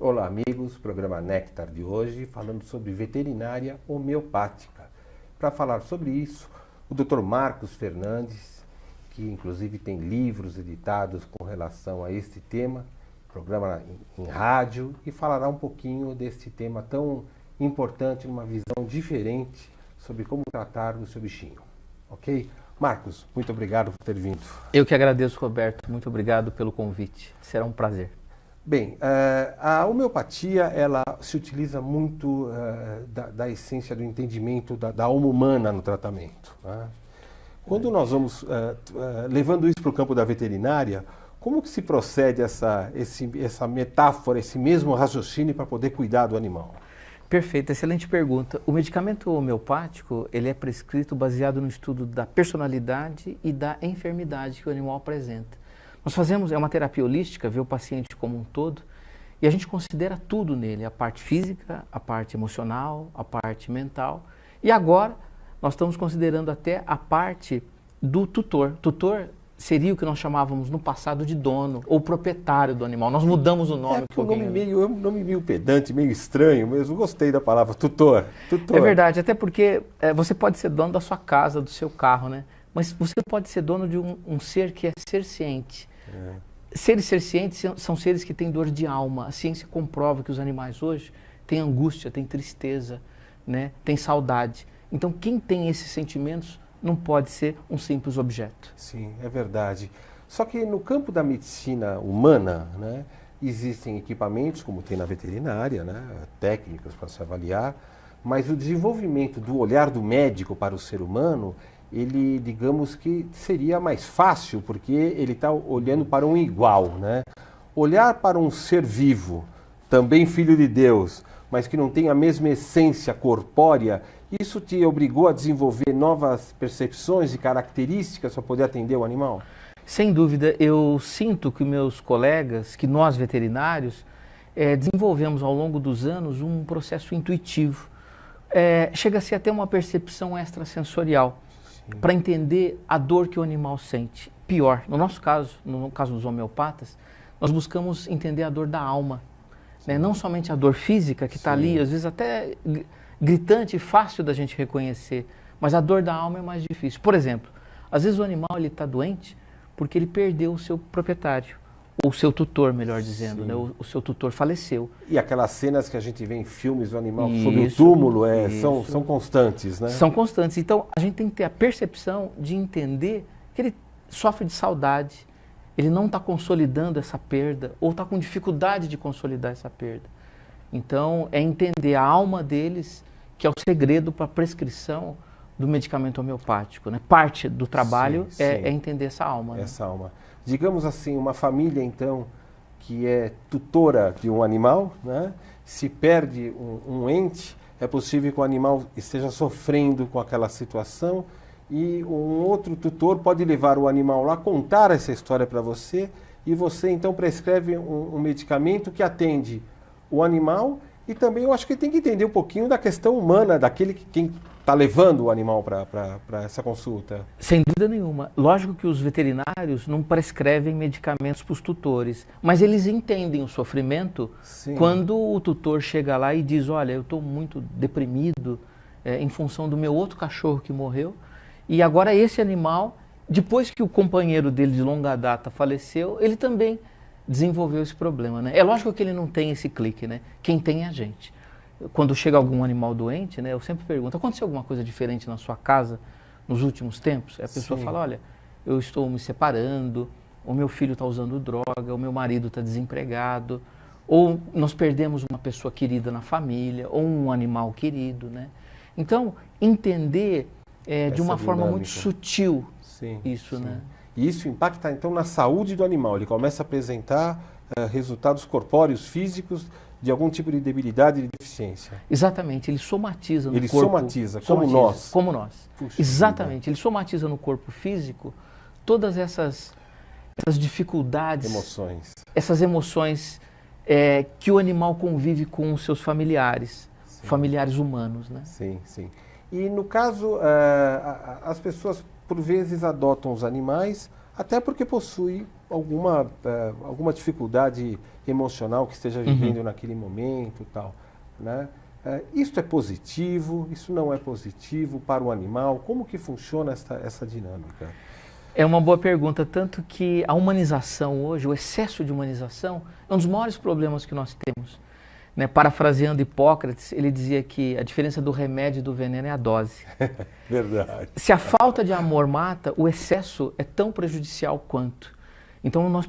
Olá, amigos. Programa Néctar de hoje, falando sobre veterinária homeopática. Para falar sobre isso, o Dr. Marcos Fernandes, que inclusive tem livros editados com relação a este tema, programa em rádio, e falará um pouquinho desse tema tão importante, uma visão diferente sobre como tratar o seu bichinho. Ok? Marcos, muito obrigado por ter vindo. Eu que agradeço, Roberto. Muito obrigado pelo convite. Será um prazer. Bem, a homeopatia, ela se utiliza muito da essência do entendimento da alma humana no tratamento, né? Quando nós vamos levando isso para o campo da veterinária, como que se procede essa metáfora, esse mesmo raciocínio para poder cuidar do animal? Perfeito, excelente pergunta. O medicamento homeopático, ele é prescrito baseado no estudo da personalidade e da enfermidade que o animal apresenta. Nós fazemos, é uma terapia holística, vê o paciente como um todo, e a gente considera tudo nele, a parte física, a parte emocional, a parte mental. E agora, nós estamos considerando até a parte do tutor. Tutor seria o que nós chamávamos no passado de dono ou proprietário do animal. Nós mudamos o nome. Um nome meio pedante, meio estranho mesmo. Gostei da palavra tutor. É verdade, até porque você pode ser dono da sua casa, do seu carro, né? Mas você pode ser dono de um ser que é sersciente. Seres serscientes são seres que têm dor de alma. A ciência comprova que os animais hoje têm angústia, têm tristeza, né? Têm saudade. Então, quem tem esses sentimentos não pode ser um simples objeto. Sim, é verdade. Só que no campo da medicina humana, né, existem equipamentos, como tem na veterinária, né, técnicas para se avaliar, mas o desenvolvimento do olhar do médico para o ser humano, ele, digamos que seria mais fácil, porque ele está olhando para um igual, né? Olhar para um ser vivo, também filho de Deus, mas que não tem a mesma essência corpórea, isso te obrigou a desenvolver novas percepções e características para poder atender o animal? Sem dúvida, eu sinto que meus colegas, que nós veterinários, desenvolvemos ao longo dos anos um processo intuitivo. Chega a ser até uma percepção extrasensorial, para entender a dor que o animal sente. Pior, no nosso caso, no caso dos homeopatas, nós buscamos entender a dor da alma, né? Não somente a dor física, que está ali, às vezes até gritante e fácil da gente reconhecer, mas a dor da alma é mais difícil. Por exemplo, às vezes o animal está doente porque ele perdeu o seu proprietário, ou o seu tutor, melhor dizendo, né? O seu tutor faleceu. E aquelas cenas que a gente vê em filmes do animal sob o túmulo são constantes, né? São constantes. Então, a gente tem que ter a percepção de entender que ele sofre de saudade, ele não está consolidando essa perda, ou está com dificuldade de consolidar essa perda. Então, é entender a alma deles, que é o segredo para a prescrição do medicamento homeopático, né? Parte do trabalho é entender essa alma. Né? Essa alma. Digamos assim, uma família, então, que é tutora de um animal, né? Se perde um ente, é possível que o animal esteja sofrendo com aquela situação e um outro tutor pode levar o animal lá, contar essa história para você e você, então, prescreve um medicamento que atende o animal e também eu acho que tem que entender um pouquinho da questão humana, quem está levando o animal para essa consulta. Sem dúvida nenhuma. Lógico que os veterinários não prescrevem medicamentos para os tutores, mas eles entendem o sofrimento quando o tutor chega lá e diz, olha, eu estou muito deprimido em função do meu outro cachorro que morreu e agora esse animal, depois que o companheiro dele de longa data faleceu, ele também desenvolveu esse problema, né? É lógico que ele não tem esse clique, né? Quem tem é a gente. Quando chega algum animal doente, né, eu sempre pergunto, aconteceu alguma coisa diferente na sua casa nos últimos tempos? A pessoa fala, olha, eu estou me separando, o meu filho está usando droga, o meu marido está desempregado, ou nós perdemos uma pessoa querida na família, ou um animal querido, né? Então, entender de uma forma muito sutil isso, né? E isso impacta, então, na saúde do animal. Ele começa a apresentar resultados corpóreos, físicos, de algum tipo de debilidade e de deficiência. Exatamente, ele somatiza no corpo. Ele somatiza, como nós. Como nós. Puxa, exatamente, ele somatiza no corpo físico todas essas dificuldades. Essas emoções que o animal convive com os seus familiares, familiares humanos, né? Sim, sim. E no caso, as pessoas por vezes adotam os animais até porque possui alguma dificuldade emocional que esteja vivendo naquele momento e tal, né? Isso é positivo, isso não é positivo para o animal? Como que funciona essa dinâmica? É uma boa pergunta, tanto que a humanização hoje, o excesso de humanização, é um dos maiores problemas que nós temos. Né? Parafraseando Hipócrates, ele dizia que a diferença do remédio e do veneno é a dose. Verdade. Se a falta de amor mata, o excesso é tão prejudicial quanto. Então nós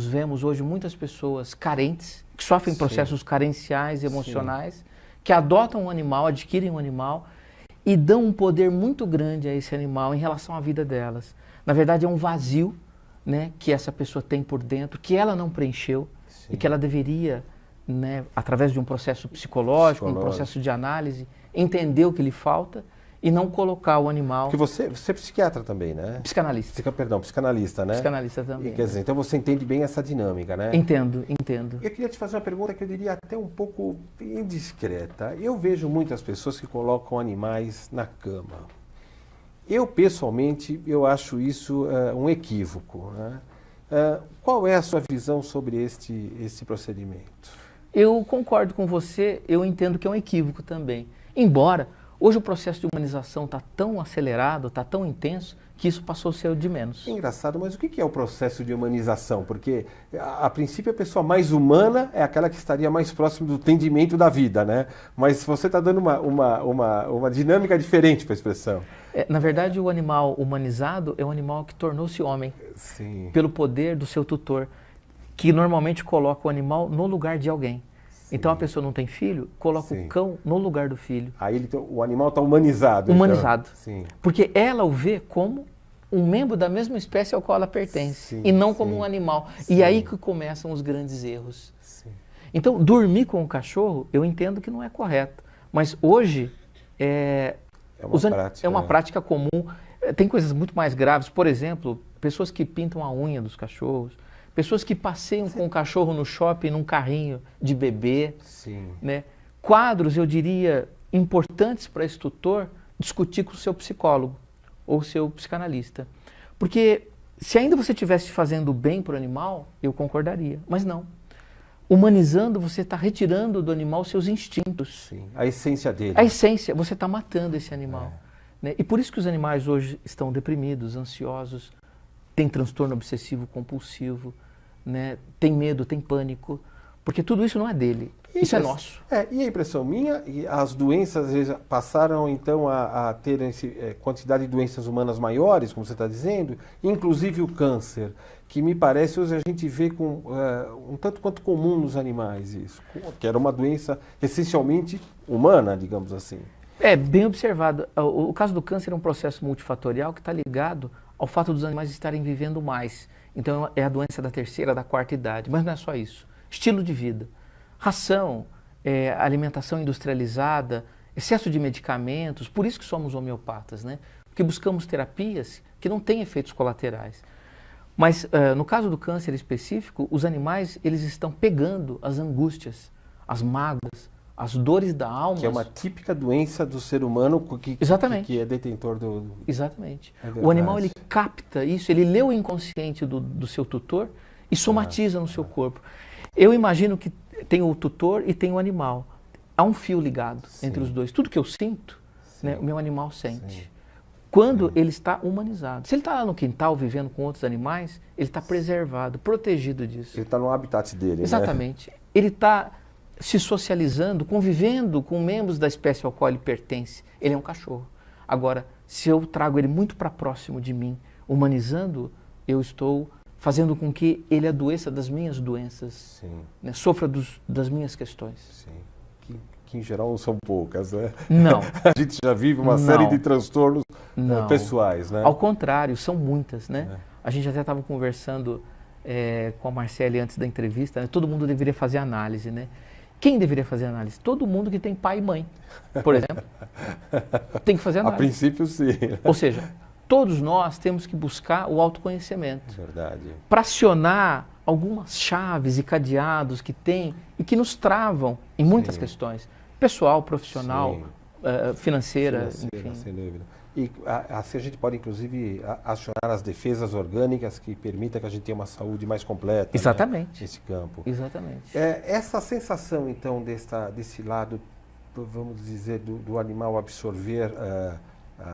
vemos hoje muitas pessoas carentes, que sofrem processos carenciais, emocionais, que adotam um animal, adquirem um animal e dão um poder muito grande a esse animal em relação à vida delas. Na verdade é um vazio, né, que essa pessoa tem por dentro, que ela não preencheu e que ela deveria, né, através de um processo psicológico, um processo de análise, entender o que lhe falta e não colocar o animal... Porque você é psiquiatra também, né? Psicanalista. Psicanalista, né? Psicanalista também. Quer dizer, então você entende bem essa dinâmica, né? Entendo. Eu queria te fazer uma pergunta que eu diria até um pouco indiscreta. Eu vejo muitas pessoas que colocam animais na cama. Eu, pessoalmente, eu acho isso um equívoco, né? Qual é a sua visão sobre este procedimento? Eu concordo com você, eu entendo que é um equívoco também. Embora... Hoje o processo de humanização está tão acelerado, está tão intenso, que isso passou a ser o de menos. É engraçado, mas o que é o processo de humanização? Porque, a princípio, a pessoa mais humana é aquela que estaria mais próximo do entendimento da vida, né? Mas você está dando uma dinâmica diferente para a expressão. Na verdade, o animal humanizado é um animal que tornou-se homem. Sim. Pelo poder do seu tutor, que normalmente coloca o animal no lugar de alguém. Então a pessoa não tem filho, coloca o cão no lugar do filho. Aí o animal está humanizado. Humanizado. Então. Sim. Porque ela o vê como um membro da mesma espécie ao qual ela pertence. E não como um animal. E aí que começam os grandes erros. Sim. Então dormir com o cachorro, eu entendo que não é correto. Mas hoje é uma prática comum. Tem coisas muito mais graves. Por exemplo, pessoas que pintam a unha dos cachorros. Pessoas que passeiam com o cachorro no shopping num carrinho de bebê. Sim. Né? Quadros, eu diria, importantes para esse tutor discutir com o seu psicólogo ou seu psicanalista. Porque se ainda você estivesse fazendo bem para o animal, eu concordaria. Mas não. Humanizando, você está retirando do animal seus instintos. Sim. A essência dele. A essência, você está matando esse animal. Né? E por isso que os animais hoje estão deprimidos, ansiosos, têm transtorno obsessivo compulsivo, né? Tem medo, tem pânico, porque tudo isso não é dele, isso é nosso. E a impressão minha, as doenças passaram então a ter quantidade de doenças humanas maiores, como você está dizendo, inclusive o câncer, que me parece hoje a gente vê com um tanto quanto comum nos animais isso, que era uma doença essencialmente humana, digamos assim. Bem observado. O caso do câncer é um processo multifatorial que está ligado ao fato dos animais estarem vivendo mais. Então é a doença da terceira, da quarta idade. Mas não é só isso. Estilo de vida, ração, alimentação industrializada, excesso de medicamentos. Por isso que somos homeopatas, né? Porque buscamos terapias que não têm efeitos colaterais. Mas no caso do câncer específico, os animais eles estão pegando as angústias, as mágoas, as dores da alma. Que é uma típica doença do ser humano que é detentor do... Exatamente. O animal ele capta isso, ele lê o inconsciente do seu tutor e somatiza no seu corpo. Eu imagino que tem o tutor e tem o animal. Há um fio ligado entre os dois. Tudo que eu sinto, né, o meu animal sente. Quando ele está humanizado. Se ele está lá no quintal vivendo com outros animais, ele está preservado, protegido disso. Ele está no habitat dele, Exatamente. Né? Ele está se socializando, convivendo com membros da espécie ao qual ele pertence. Ele é um cachorro. Agora, se eu trago ele muito para próximo de mim, humanizando, eu estou fazendo com que ele adoeça das minhas doenças, né? Sofra das minhas questões. Sim. Que em geral não são poucas, né? Não. A gente já vive uma série de transtornos pessoais, né? Ao contrário, são muitas, né? A gente até estava conversando com a Marcele antes da entrevista, né? Todo mundo deveria fazer análise, né? Quem deveria fazer análise? Todo mundo que tem pai e mãe, por exemplo. Tem que fazer análise. A princípio, sim. Ou seja, todos nós temos que buscar o autoconhecimento. Verdade. Para acionar algumas chaves e cadeados que tem e que nos travam em muitas questões. Pessoal, profissional, financeira, enfim. Sem dúvida. E assim a gente pode, inclusive, acionar as defesas orgânicas que permitam que a gente tenha uma saúde mais completa. Exatamente. Né, nesse campo. Exatamente. Essa sensação, então, desse lado, vamos dizer, do animal absorver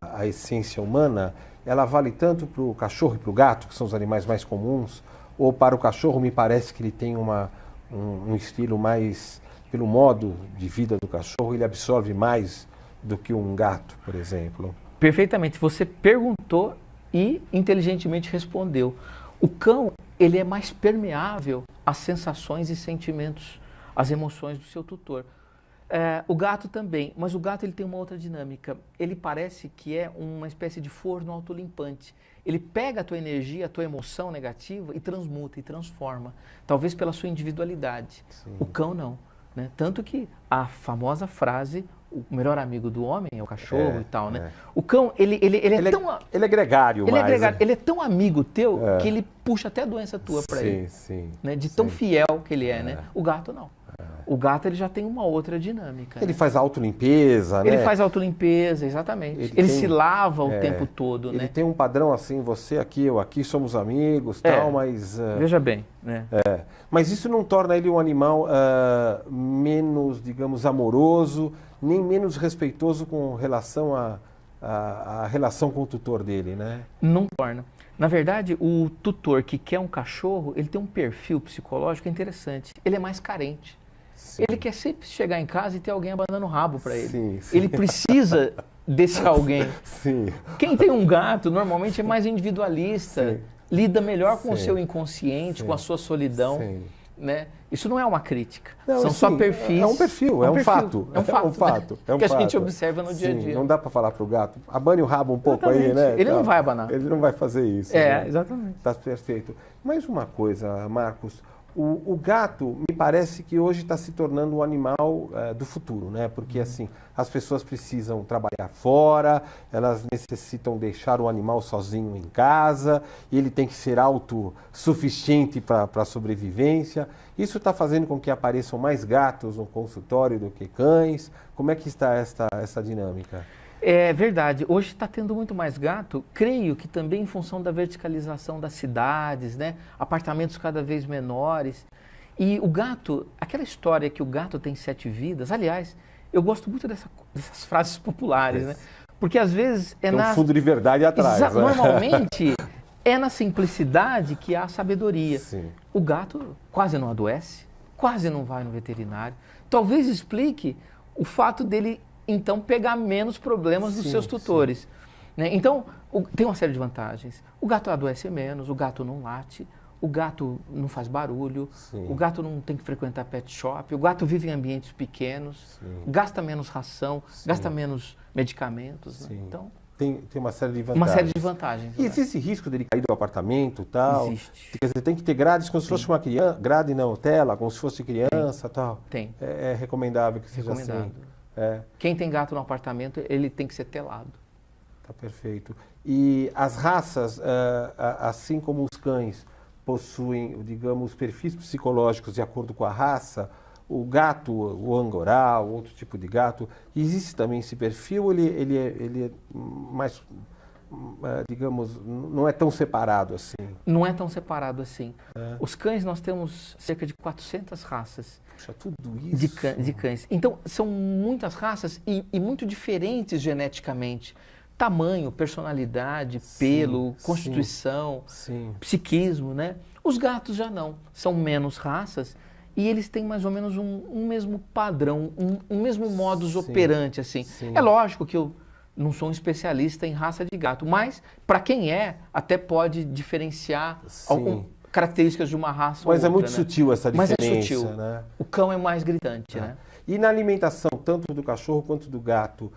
a essência humana, ela vale tanto para o cachorro e para o gato, que são os animais mais comuns, ou para o cachorro me parece que ele tem um estilo mais, pelo modo de vida do cachorro, ele absorve mais do que um gato, por exemplo? Perfeitamente. Você perguntou e inteligentemente respondeu. O cão, ele é mais permeável às sensações e sentimentos, às emoções do seu tutor. O gato também, mas o gato ele tem uma outra dinâmica. Ele parece que é uma espécie de forno autolimpante. Ele pega a tua energia, a tua emoção negativa e transmuta e transforma, talvez pela sua individualidade. Sim. O cão não, né? Tanto que a famosa frase, o melhor amigo do homem é o cachorro e tal, né? O cão, ele é tão... Ele é gregário, ele é gregário. Ele é tão amigo teu que ele puxa até a doença tua para ele. Sim, né? De tão fiel que ele é, né? O gato não. O gato ele já tem uma outra dinâmica. Ele faz autolimpeza, né? Ele faz autolimpeza, exatamente. Ele se lava o tempo todo, né? Ele tem um padrão assim, você aqui, eu aqui, somos amigos, tal, mas... Veja bem, né? Mas isso não torna ele um animal menos, digamos, amoroso, nem menos respeitoso com relação à relação com o tutor dele, né? Não torna. Na verdade, o tutor que quer um cachorro, ele tem um perfil psicológico interessante. Ele é mais carente. Sim. Ele quer sempre chegar em casa e ter alguém abanando o rabo para ele. Sim. Ele precisa desse alguém. Sim. Quem tem um gato, normalmente é mais individualista, lida melhor com o seu inconsciente, com a sua solidão. Sim. Né? Isso não é uma crítica, não, são só perfis. É um perfil, é um fato. É um fato, né? que a gente observa no dia a dia. Não dá para falar para o gato, abane o rabo um pouco aí, né? Ele não vai abanar. Ele não vai fazer isso. Né? Exatamente. Está perfeito. Mais uma coisa, Marcos, o gato me parece que hoje está se tornando um animal do futuro, né? Porque assim, as pessoas precisam trabalhar fora, elas necessitam deixar o animal sozinho em casa, e ele tem que ser autossuficiente para a sobrevivência. Isso está fazendo com que apareçam mais gatos no consultório do que cães. Como é que está essa dinâmica? É verdade. Hoje está tendo muito mais gato, creio que também em função da verticalização das cidades, né? Apartamentos cada vez menores. E o gato, aquela história que o gato tem 7 vidas, aliás, eu gosto muito dessas frases populares, né? Porque às vezes tem um fundo de verdade atrás. Né? Normalmente é na simplicidade que há sabedoria. Sim. O gato quase não adoece, quase não vai no veterinário. Talvez explique o fato dele então pegar menos problemas dos seus tutores. Né? Então, tem uma série de vantagens. O gato adoece menos, o gato não late, o gato não faz barulho, o gato não tem que frequentar pet shop, o gato vive em ambientes pequenos, gasta menos ração, gasta menos medicamentos. Né? Então, tem uma série de vantagens. Uma série de vantagens. E existe risco dele cair do apartamento e tal? Existe. Quer dizer, tem que ter grades como se fosse uma criança, grade não, tela, como se fosse criança e tal? Tem. É recomendável que seja assim? Quem tem gato no apartamento, ele tem que ser telado. Tá perfeito. E as raças, assim como os cães, possuem, digamos, perfis psicológicos de acordo com a raça, o gato, o angorá, outro tipo de gato, existe também esse perfil, ele é mais, digamos, não é tão separado assim? Não é tão separado assim. Os cães, nós temos cerca de 400 raças. Puxa, tudo isso? De cães. Então, são muitas raças e muito diferentes geneticamente. Tamanho, personalidade, pelo, constituição, psiquismo, né? Os gatos já não. São menos raças e eles têm mais ou menos um mesmo padrão, um mesmo modus operandi, assim. É lógico que eu não sou um especialista em raça de gato, mas para quem até pode diferenciar características de uma raça ou outra. Mas é muito sutil essa diferença, mas é sutil. Né? O cão é mais gritante, né? E na alimentação, tanto do cachorro quanto do gato,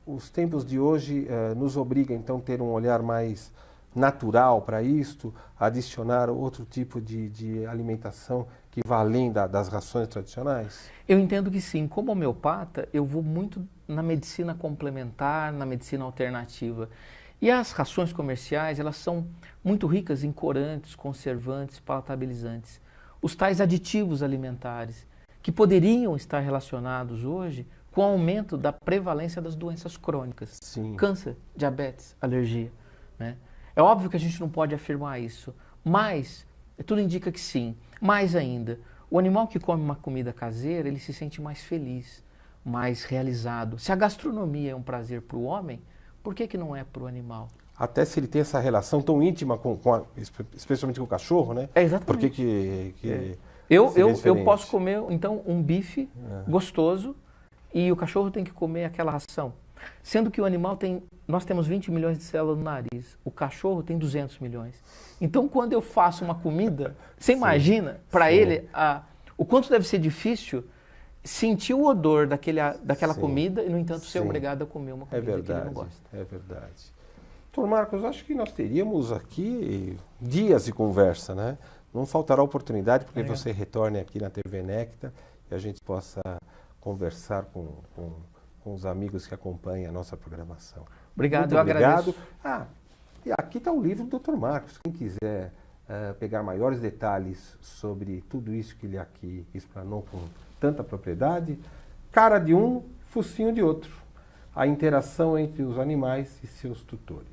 os tempos de hoje nos obrigam, então, a ter um olhar mais natural para isto, adicionar outro tipo de alimentação que vá além das rações tradicionais? Eu entendo que sim. Como homeopata, eu vou muito na medicina complementar, na medicina alternativa. E as rações comerciais, elas são muito ricas em corantes, conservantes, palatabilizantes. Os tais aditivos alimentares, que poderiam estar relacionados hoje com o aumento da prevalência das doenças crônicas. Sim. Câncer, diabetes, alergia. Né? É óbvio que a gente não pode afirmar isso, mas tudo indica que sim. Mais ainda, o animal que come uma comida caseira, ele se sente mais feliz, mais realizado. Se a gastronomia é um prazer para o homem, por que não é para o animal? Até se ele tem essa relação tão íntima especialmente com o cachorro, né? É exatamente. Por que eu posso comer, então, um bife gostoso e o cachorro tem que comer aquela ração. Sendo que o animal nós temos 20 milhões de células no nariz, o cachorro tem 200 milhões. Então, quando eu faço uma comida, você imagina, para ele, o quanto deve ser difícil sentir o odor daquela comida e, no entanto, ser obrigado a comer uma comida que ele não gosta. É verdade. Doutor Marcos, acho que nós teríamos aqui dias de conversa, né? Não faltará oportunidade porque você retorne aqui na TV Necta e a gente possa conversar com os amigos que acompanham a nossa programação. Obrigado, Muito obrigado. Agradeço. E aqui está o livro do Dr. Marcos. Quem quiser pegar maiores detalhes sobre tudo isso que ele aqui explanou com tanta propriedade, cara de um, focinho de outro. A interação entre os animais e seus tutores.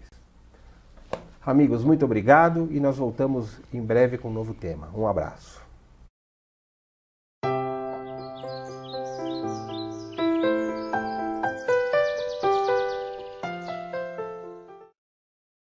Amigos, muito obrigado e nós voltamos em breve com um novo tema. Um abraço.